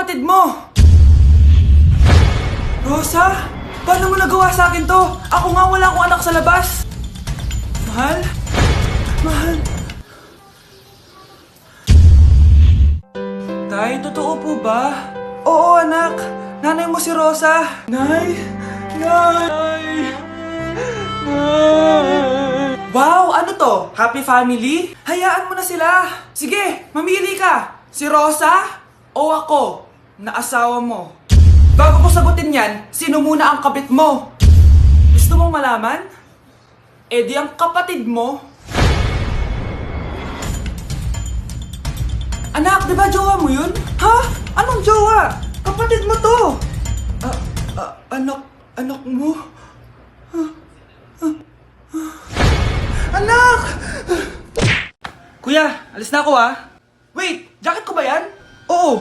kapatid mo! Rosa? Paano mo nagawa sa akin to? Ako nga wala akong anak sa labas! Mahal? Mahal? Tay, totoo po ba? Oo, anak. Nanay mo si Rosa. Nay! Nay! Nay! Wow! Ano to? Happy family? Hayaan mo na sila. Sige, mamili ka. Si Rosa o ako na asawa mo? Bago ko sagutin yan, sino muna ang kabit mo? Gusto mong malaman? Eh di ang kapatid mo. Anak, di ba jowa mo yun? Ha? Anong jowa? Kapatid mo to! Anak mo? Anak! Kuya, alis na ako ah. Wait, jacket ko ba yan? Oo.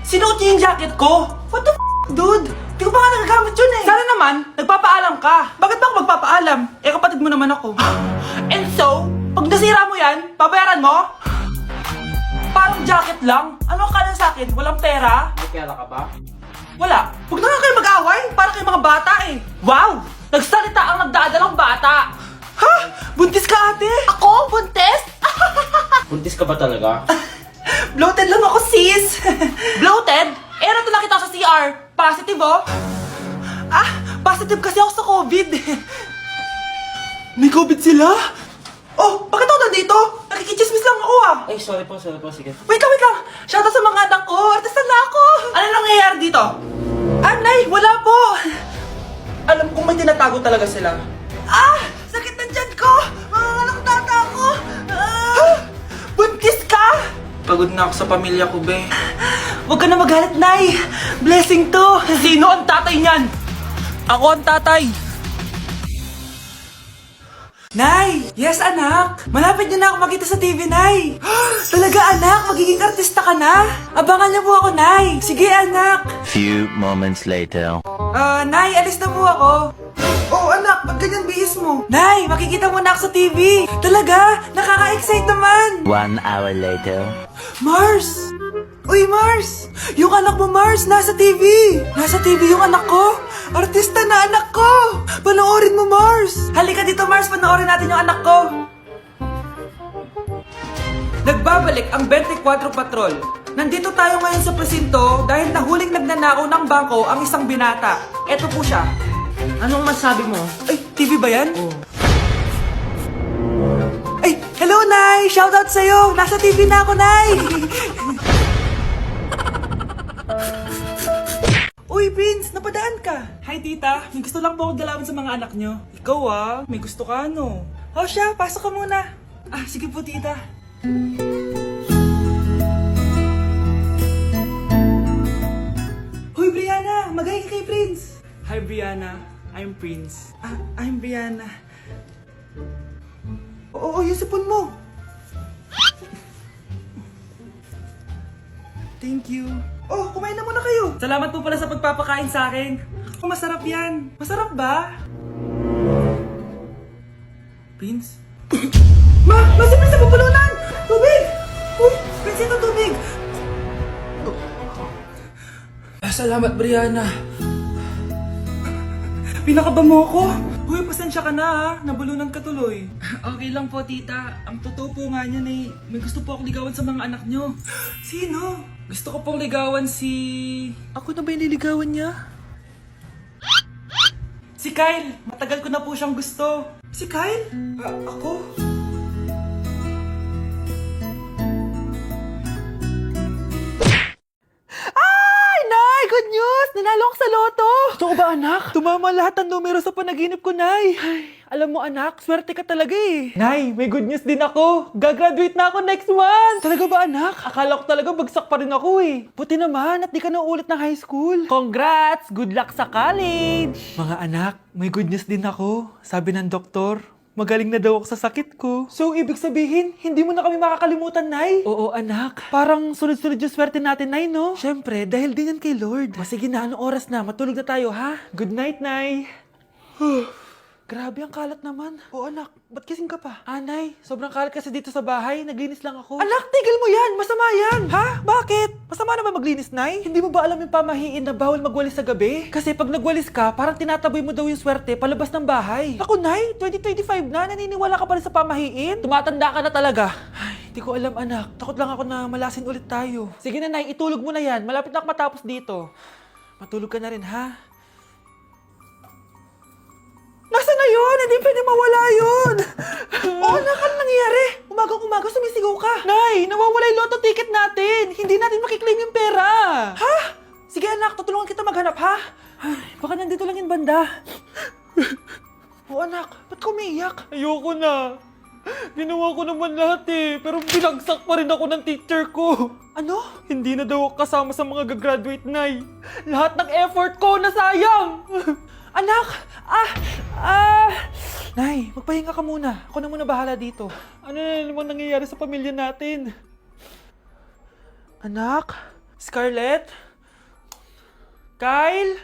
Sinuot niyo yung jacket ko? What the dude? Di ko pa nga nagagamit yun eh. Sana naman, nagpapaalam ka. Bakit ba ako magpapaalam? Eh kapatid mo naman ako. And so, pag nasira mo yan, babayaran mo? Parang jacket lang? Ano ang kanan sa akin? Walang pera? May pera ka ba? Wala. Huwag na nga kayo mag-away. Para kayo mga bata eh. Wow! Nagsalita ang nagdadalang bata. Ha? Buntis ka ate? Ako? Buntis? Buntis ka ba talaga? Bloated lang ako sis. Bloated? Eh ano ito nakita ko sa CR? Positive oh? Ah, positive kasi ako sa COVID. May COVID sila? Oh, bakit ako nandito? Nakikichismis lang ako ah. Ay, sorry po, sige. Wait lang. Shoutout sa mga anak ko. Artista na ako. Ano nangyayari dito? Anay, wala po. Alam kong may tinatago talaga sila. Ah! Sakit na dyan ko! Mga tata ko! Ah! Buntis ka! Pagod na ako sa pamilya ko, be. Huwag ka na magalit, Nay. Blessing to. Sino ang tatay niyan? Ako ang tatay. Nay! Yes, anak! Malapit niyo na ako makita sa TV, Nay! Talaga, anak? Magiging artista ka na? Abangan niyo po ako, Nay! Sige, anak! Few moments later. Nay, alis na po ako. Oh, anak, ba't ganyan bihis mo? Nay, makikita mo na ako sa TV! Talaga? Nakaka-excite naman! 1 hour later. Mars! Uy, Mars! Yung anak mo, Mars, nasa TV! Nasa TV yung anak ko! Artista na anak ko! Panoorin mo, Mars! Halika dito, Mars, panoorin natin yung anak ko! Nagbabalik ang 24 Patrol. Nandito tayo ngayon sa presinto dahil nahuling nagnanakaw ng bangko ang isang binata. Eto po siya. Anong masabi mo? Ay, TV ba yan? Ay, hello, Nay! Shoutout sa'yo! Nasa TV na ako, Nay! Uy, Prince! Napadaan ka! Hi, tita! May gusto lang po akong dalawin sa mga anak nyo. Ikaw ah, may gusto ka no? O siya, pasok ka muna! Ah, sige po, tita. Hoy, Brianna! Magay ka kay Prince! Hi, Brianna. I'm Prince. Ah, I'm Brianna. Oo, yung sipon mo. Thank you. Oh, kumain na muna kayo. Salamat po pala sa pagpapakain sa akin. Oh, masarap yan. Masarap ba? Prince? Si Prince na pupulunan! Tubig! Uy, Prince, ito tubig! Salamat, Brianna. Pinakaba mo ako? Uy, pasensya ka na ha. Nabulunan ka tuloy. Okay lang po, tita. Ang totoo po nga niyan eh, may gusto po akong ligawan sa mga anak nyo. Sino? Gusto ko pong ligawan si... Ako na ba yung niligawan niya? Si Kyle. Matagal ko na po siyang gusto. Si Kyle? Ako? Good news! Nanalo ako sa loto! Totoo ba, anak? Tumama lahat ng numero sa panaginip ko, Nay. Ay, alam mo, anak, swerte ka talaga eh. Nay, may good news din ako. Gagraduate na ako next month! Talaga ba, anak? Akala ko talaga bagsak pa rin ako eh. Buti naman at di ka na ulit ng high school. Congrats! Good luck sa college! Mga anak, may good news din ako. Sabi ng doktor, magaling na daw ako sa sakit ko. So, ibig sabihin, hindi mo na kami makakalimutan, Nay? Oo, anak. Parang sunod-sunod yung swerte natin, Nay, no? Siyempre, dahil din yan kay Lord. Sige na, anong oras na? Matulog na tayo, ha? Good night, Nay. Grabe, ang kalat naman. O anak, ba't kising ka pa? Anay, sobrang kalat kasi dito sa bahay. Naglinis lang ako. Anak, tigil mo yan! Masama yan! Ha? Bakit? Masama na ba maglinis, Nay? Hindi mo ba alam yung pamahiin na bawal magwalis sa gabi? Kasi pag nagwalis ka, parang tinataboy mo daw yung swerte palabas ng bahay. Ako, Nay, 2025 na, naniniwala ka pa rin sa pamahiin? Tumatanda ka na talaga. Ay, hindi ko alam, anak. Takot lang ako na malasin ulit tayo. Sige na, Nay, itulog mo na yan. Malapit na ako matapos dito. Matulog ka na rin, ha? Nasaan na yun? Hindi pwede mawala yun! Oo, anak, ano nangyayari? Umagang-umaga sumisigaw ka. Nay, nawawala yung lotto ticket natin. Hindi natin makiklaim yung pera. Ha? Sige anak, tutulungan kita maghanap, ha? Ay, baka nandito lang yung banda. Oo anak, ba't ka umiiyak? Ayoko na. Ginawa ko naman lahat eh, pero binagsak pa rin ako ng teacher ko. Ano? Hindi na daw ako kasama sa mga gagraduate, Nay. Lahat ng effort ko nasayang. Anak! Nay, magpahinga ka muna. Ako na muna bahala dito. Ano na naman nangyayari sa pamilya natin? Anak? Scarlett? Kyle?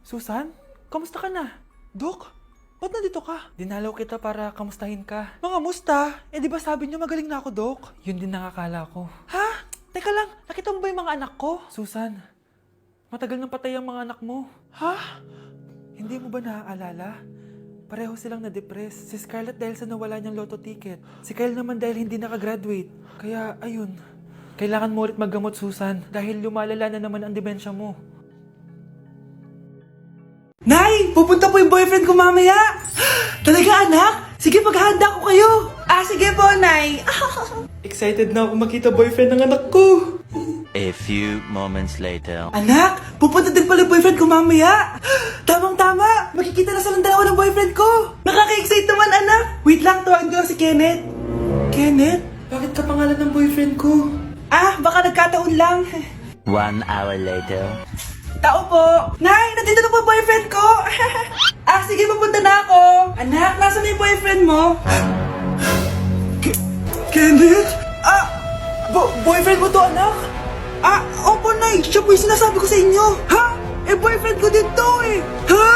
Susan? Kamusta ka na? Dok? Ba't nandito ka? Dinalaw kita para kamustahin ka. Mga musta? Eh di ba sabi niyo magaling na ako, Dok? Yun din nakakala ko. Ha? Teka lang, nakita mo ba yung mga anak ko? Susan, matagal nang patay ang mga anak mo. Ha? Hindi mo ba naaalala? Pareho silang na-depress. Si Scarlett dahil sa nawala niyang lotto ticket. Si Kyle naman dahil hindi nakagraduate. Kaya, ayun. Kailangan mo ulit maggamot, Susan. Dahil lumalala na naman ang demensya mo. Nay! Pupunta po yung boyfriend ko mamaya! Talaga, anak? Sige, paghahanda ko kayo! Sige po, Nay! Excited na ako makita boyfriend ng anak ko. A few moments later. Anak! Pupunta din pala yung boyfriend ko mamaya! Tamang-tama! Makikita na silang dalawa ng boyfriend ko! Nakaka-excite naman, anak! Wait lang, tawagin ko lang si Kenneth. Kenneth? Bakit ka pangalan ng boyfriend ko? Baka nagkataon lang. 1 hour later. Tao po! Nay! Nandito na po yung boyfriend ko! Sige, pupunta na ako! Anak, nasa na yung boyfriend mo? Kenneth? Boyfriend mo to, anak? Opo, Nay! Siya po yung sinasabi ko sa inyo! Ha? Boyfriend ko din to eh! Ha?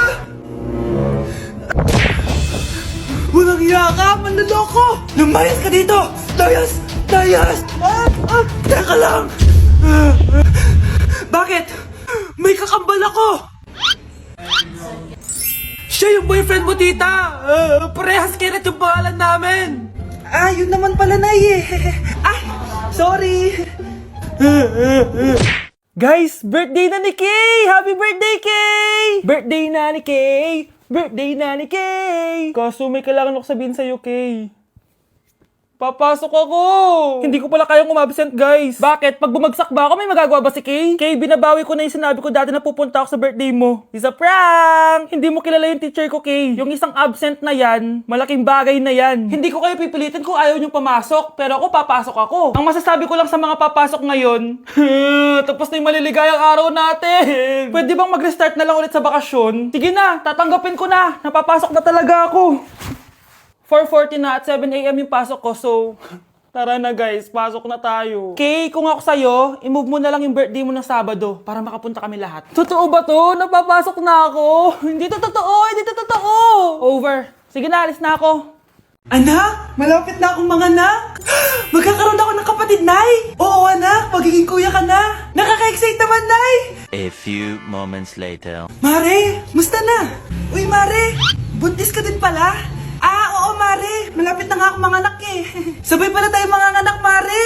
Walang hiya ka! Manloloko! Lumayas ka dito! Layas! Layas! Teka lang! Bakit? May kakambal ako! Siya yung boyfriend mo, tita! Parehas Kenneth yung pangalan namin! Yun naman pala, Nay eh! Sorry! Guys, birthday na ni Kay! Happy birthday, Kay! Birthday na ni Kay! Birthday na ni Kay! Kaso may kailangan ako sabihin sa'yo, Kay. Papasok ako! Hindi ko pala kayang umabsent, guys. Bakit? Pag bumagsak ba ako, may magagawa ba si Kay? Kay, binabawi ko na yung sinabi ko dati na pupunta ako sa birthday mo. It's a prank! Hindi mo kilala yung teacher ko, Kay. Yung isang absent na yan, malaking bagay na yan. Hindi ko kayo pipilitin kung ayaw niyong pumasok, pero ako papasok ako. Ang masasabi ko lang sa mga papasok ngayon, tapos na yung maliligayang araw natin. Pwede bang mag-restart na lang ulit sa bakasyon? Sige na, tatanggapin ko na. Napapasok na talaga ako. 4:40 na at 7 a.m. yung pasok ko, so tara na guys, pasok na tayo. Okay, kung ako sa'yo, i-move mo na lang yung birthday mo ng Sabado para makapunta kami lahat. Totoo ba to? Napapasok na ako. Hindi to totoo, hindi to totoo. Over. Sige na, alis na ako. Anak, malapit na akong manganak. Magkakaroon ako ng kapatid, Nay. Oo, anak, magiging kuya ka na. Nakaka-excite naman, Nay. A few moments later. Mare, musta na? Uy, Mare, buntis ka din pala? Oo, Mare. Malapit na nga akong manganak eh. Sabay pala tayo manganganak, Mare.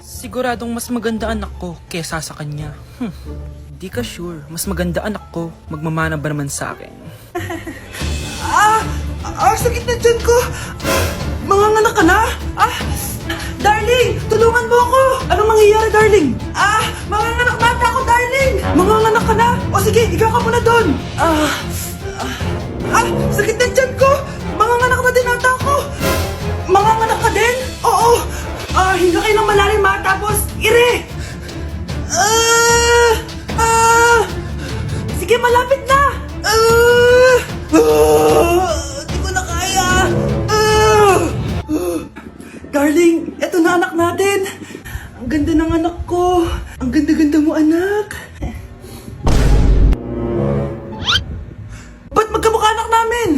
Siguradong mas maganda anak ko kesa sa kanya. Di ka sure. Mas maganda anak ko. Magmamana ba naman sa akin? Sakit na dyan ko. Manganganak ka na? Darling, tulungan mo ako. Anong mangyayari, darling? Manganganak bata ako, darling. Manganganak ka na? O sige, ikaw ka muna doon. Sakit na dyan ko. Manganganak na din ata ako. Manganganak ka din? Oo. Hinga kayo ng malalim ha, tapos ire. Sige, malapit na. Di ko na kaya. Darling, eto na anak natin. Ang ganda ng anak ko. Ang ganda-ganda mo, anak. Ba't magkamukha anak namin?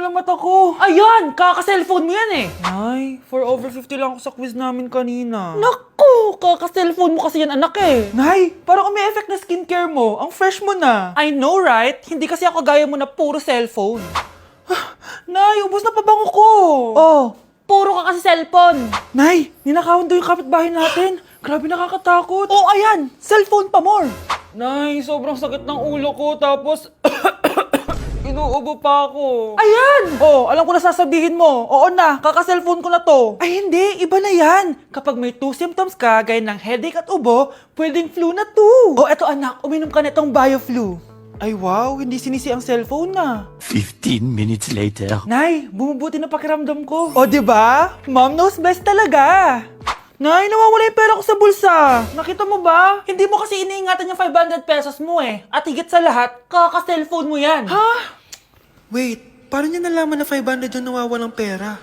ng mata ko. Ayan! Kaka-cellphone mo yan eh. Nay, for over 50 lang ako sa quiz namin kanina. Naku! Kaka-cellphone mo kasi yan anak eh. Nay, parang may effect na skincare mo. Ang fresh mo na. I know right? Hindi kasi ako gaya mo na puro cellphone. Nay, ubos na pabango ko. Oh, puro ka kasi cellphone. Nay, ninakawan daw yung kapitbahay natin. Grabe nakakatakot. Oh, ayan! Cellphone pa more. Nay, sobrang sakit ng ulo ko tapos inuubo pa ako. Ayan! Oh, alam ko na sasabihin mo. Oo na, kaka-cellphone ko na to. Ay hindi, iba na yan. Kapag may 2 symptoms ka, gaya ng headache at ubo, pwedeng flu na to. Oh, eto anak, uminom ka na itong BioFlu. Ay wow, hindi sinisi ang cellphone na. 15 minutes later. Nay, bumubuti na pakiramdam ko. O, di ba? Mom knows best talaga. Nay, nawawala yung pera ko sa bulsa. Nakita mo ba? Hindi mo kasi iniingatan yung 500 pesos mo eh. At higit sa lahat, kaka-cellphone mo yan. Ha? Wait, paano niya nalaman na 500 yung nawawalang pera?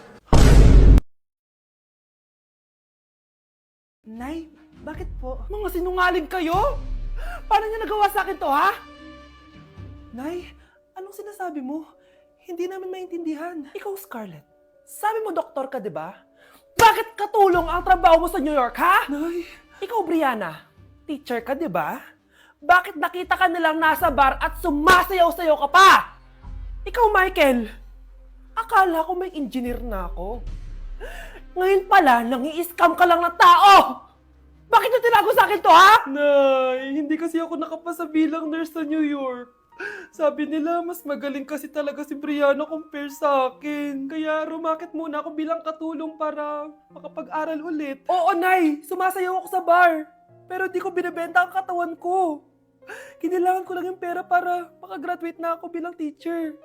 Nay, bakit po? Mga sinungaling kayo? Paano niya nagawa sa akin to, ha? Nay, anong sinasabi mo? Hindi namin maintindihan. Ikaw, Scarlett. Sabi mo doktor ka, di ba? Bakit katulong ang trabaho mo sa New York, ha? Nay. Ikaw, Brianna. Teacher ka, di ba? Bakit nakita ka nilang nasa bar at sumasayaw-sayaw ka pa? Ikaw, Michael. Akala ko may engineer na ako. Ngayon pala, nangi-scam ka lang ng tao! Bakit niyo tinago sa akin to, ha? Nay, hindi kasi ako nakapasa bilang nurse sa New York. Sabi nila, mas magaling kasi talaga si Brianna compare sa akin. Kaya rumakit muna ako bilang katulong para makapag-aral ulit. Oo, Nay! Sumasayaw ako sa bar. Pero di ko binibenta ang katawan ko. Kailangan ko lang yung pera para makagraduate na ako bilang teacher.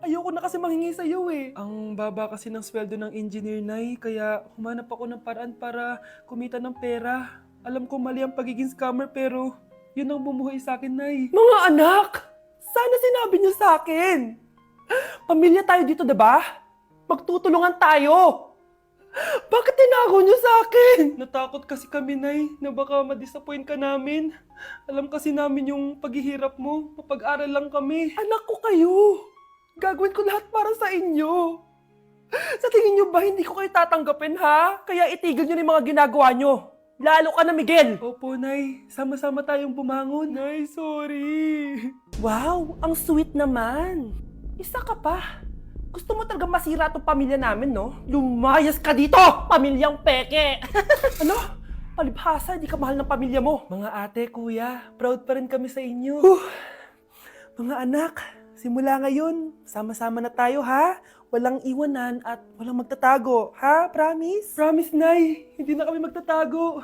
Ayoko na kasi manghingi sa'yo eh. Ang baba kasi ng sweldo ng engineer, Nay. Kaya humanap ako ng paraan para kumita ng pera. Alam ko mali ang pagiging scammer pero yun ang bumuhay sa akin, Nay. Mga anak! Sana sinabi niyo sa akin. Pamilya tayo dito, diba? Magtutulungan tayo. Bakit tinago niyo sa akin? Natakot kasi kami, Nay, na baka ma-disappoint ka namin. Alam kasi namin yung paghihirap mo. Mapag-aral lang kami. Anak ko kayo. Gagawin ko lahat para sa inyo. Sa tingin niyo ba hindi ko kayo tatanggapin, ha? Kaya itigil niyo na yung mga ginagawa niyo. Lalo ka na, Miguel! Opo, Nay. Sama-sama tayong bumangon. Nay, sorry. Wow, ang sweet naman. Isa ka pa. Gusto mo talaga masira itong pamilya namin, no? Lumayas ka dito! Pamilyang peke! Ano? Palibhasa, di ka mahal ng pamilya mo. Mga ate, kuya, proud pa rin kami sa inyo. Mga anak, simula ngayon, sama-sama na tayo, ha? Walang iwanan at walang magtatago, ha? Promise? Promise, Nay. Hindi na kami magtatago.